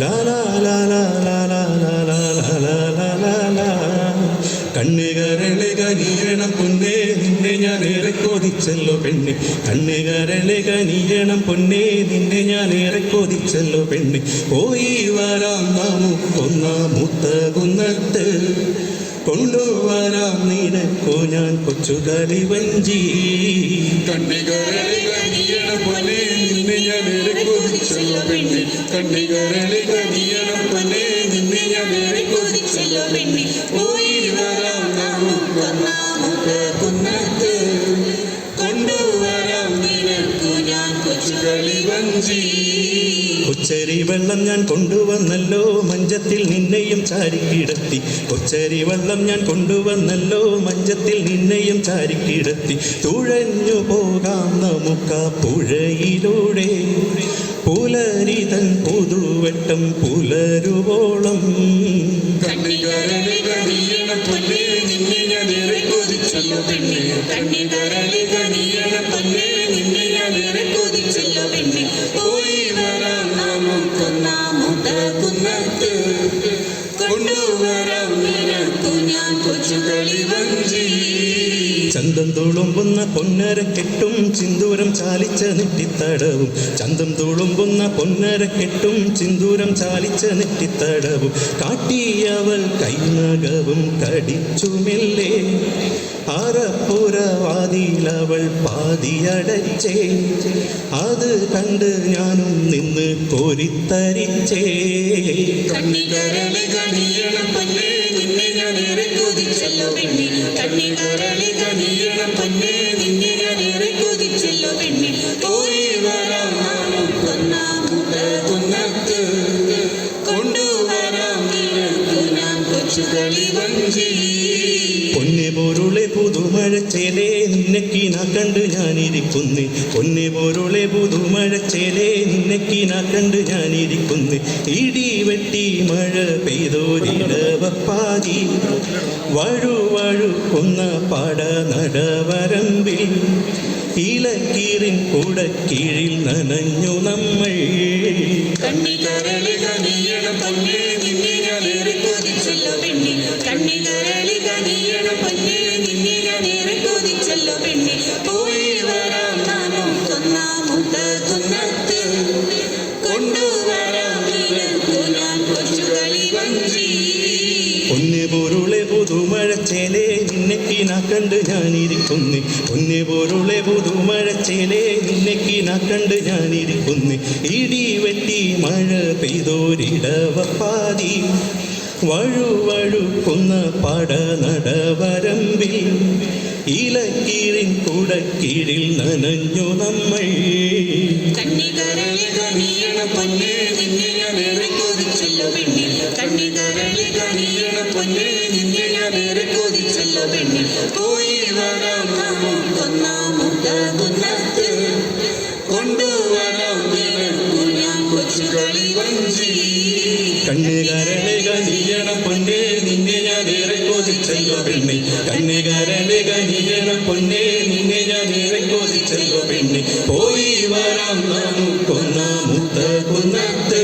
ലാ ലാ ലാ ലാ ലാ ലാ ലാ ലാ ലാ ലാ ലാ ലാ. കണ്ണുകരളെ കനിയണം പൊന്നേ നിന്നെ ഞാൻ ഏറെ കൊതിച്ചല്ലോ പെണ്ണെ. കണ്ണുകരളെ കനിയണം പൊന്നേ നിന്നെ ഞാൻ ഏറെ കൊതിച്ചല്ലോ പെണ്ണെ. പോയി വരാം നമുക്കൊന്നാമൂത്ത കുന്നത്ത്, കൊണ്ടുവരാം നിനക്കോ ഞാൻ കൊച്ചുകളി വഞ്ചി. കണ്ണികരളെ കനിയണം പൊന്നേ നിന്നെ ഞാൻ ഏറെ കൊതിച്ചല്ലോ പെണ്ണെ. കണ്ണികരളെ കനിയണം പൊന്നേ നിന്നെ ഞാൻ ഏറെ കൊതിച്ചല്ലോ പെണ്ണെ. പോയി വരാം നമുക്കൊന്നാമൂത്ത കുന്നത്ത്, കൊണ്ടുവരാം നിനക്കു ഞാൻ കൊച്ചുകളി വഞ്ചി. കൊച്ചരി വെള്ളം ഞാൻ കൊണ്ടുവന്നല്ലോ മഞ്ചത്തിൽ നിന്നെയും ചാരിക്കിടത്തി. കൊച്ചരി വെള്ളം ഞാൻ കൊണ്ടുവന്നല്ലോ മഞ്ചത്തിൽ നിന്നെയും ചാരിക്കിടത്തി. തുഴഞ്ഞു പോകാം നമുക്കാ പുഴയിലൂടെ, പുലരിതൻ പുതുവട്ടം പുലരുവോളം. കണ്ണികരളെ കനിയണം പൊന്നേ നിന്നെ ഞാൻ ഏറെ കൊതിച്ചല്ലോ പെണ്ണെ. കണ്ണികരളെ കനിയണം പൊന്നേ നിന്നെ ഞാൻ ഏറെ കൊതിച്ചല്ലോ പെണ്ണെ. പോയി വരാം നമുക്കൊന്നാമൂത്ത കുന്നത്ത്, കൊണ്ടുവരാം നിനക്കു ഞാൻ കൊച്ചുകളി വഞ്ചി. ചന്തം തുളുമ്പുന്ന പൊന്നരക്കെട്ടും സിന്ദൂരം ചാലിച്ച നെറ്റിത്തടവും. ചന്തം തുളുമ്പുന്ന പൊന്നരക്കെട്ടും സിന്ദൂരം ചാലിച്ച നെറ്റിത്തടവും. കാട്ടിയവൾ കൈനകവും കടിച്ചുമെല്ലേ, അറപ്പുറവാതിലവൾ പാതിയടച്ചേ. അത് കണ്ട് ഞാനും നിന്ന് കോരിത്തരിച്ചേ. കണ്ണികരളെ കനിയണം പൊന്നേ നിന്നെ ഞാൻ ഏറെ കൊതിച്ചല്ലോ പെണ്ണെ. കണ്ണികരളെ കനിയണം പൊന്നേ നിന്നെ ഞാൻ ഏറെ കൊതിച്ചല്ലോ പെണ്ണെ. പോയി വരാം നമുക്കൊന്നാമൂത്ത കുന്നത്ത്, കൊണ്ടുവരാം നിനക്കു ഞാൻ കൊച്ചുകളി വഞ്ചി. പൊന്നെ പോരുളെ പുതുമഴച്ചേലേ നിന്നെക്കിന കണ്ട് ഞാനിരിക്കുന്നേ. പൊന്നെ പോരുളെ പുതുമഴച്ചേലേ നിന്നെക്കിന കണ്ട് ഞാനിരിക്കുന്നേ. ഇടി വെട്ടി മഴ പെയ്തോരിടവപ്പാതി, വഴുവഴുക്കുന്ന പാട നടവരമ്പിൽ. ഇലക്കീറിൻ കുടക്കീഴിൽ നനഞ്ഞു നമ്മൾ. കണ്ണികരളെ കനിയണം പൊന്നേ നിന്നെ ഞാൻ ഏറെ കൊതിച്ചല്ലോ പെണ്ണെ. കണ്ണികരളെ കനിയണം പൊന്നേ നിന്നെ ഞാൻ ഏറെ കൊതിച്ചല്ലോ പെണ്ണെ. പോയി വരാം നമുക്കൊന്നാമൂത്ത കുന്നത്ത്, കൊണ്ടുവരാം നിനക്കു ഞാൻ കൊച്ചുകളി വഞ്ചി. പൊന്നെ പോരുളെ പുതുമഴച്ചേലേ നിന്നെക്കിന കണ്ട് ഞാനിരിക്കുന്നേ. പൊന്നെ പോരുളെ പുതുമഴച്ചേലേ നിന്നെക്കിന കണ്ട് ഞാനിരിക്കുന്നേ. ഇടി വെട്ടി മഴ പെയ്തോരിടവപ്പാതി, വഴുവഴുക്കുന്ന പാട നടവരമ്പിൽ. ഇലക്കീറിൻ കുടക്കീഴിൽ നനഞ്ഞു നമ്മൾ. കണ്ണികരളെ കനിയണം പൊന്നേ നിന്നെ ഞാൻ ഏറെ കൊതിച്ചല്ലോ പെണ്ണെ. കണ്ണികരളെ കനിയണം പൊന്നേ നിന്നെ ഞാൻ ഏറെ കൊതിച്ചല്ലോ പെണ്ണെ. പോയി വരാം നമുക്കൊന്നാമൂത്ത കുന്നത്ത്, കൊണ്ടുവരാം നിനക്കു ഞാൻ കൊച്ചുകളി വഞ്ചി. കണ്ണുകരളെ കനിയണം പൊന്നേ നിന്നെ ഞാൻ ഏറെ കൊതിച്ചല്ലോ പെണ്ണെ. കണ്ണുകരളെ കനിയണം പൊന്നേ നിന്നെ ഞാൻ ഏറെ കൊതിച്ചല്ലോ പെണ്ണെ. പോയി വരാം നമുക്കൊന്നാമൂത്ത കുന്നത്ത്,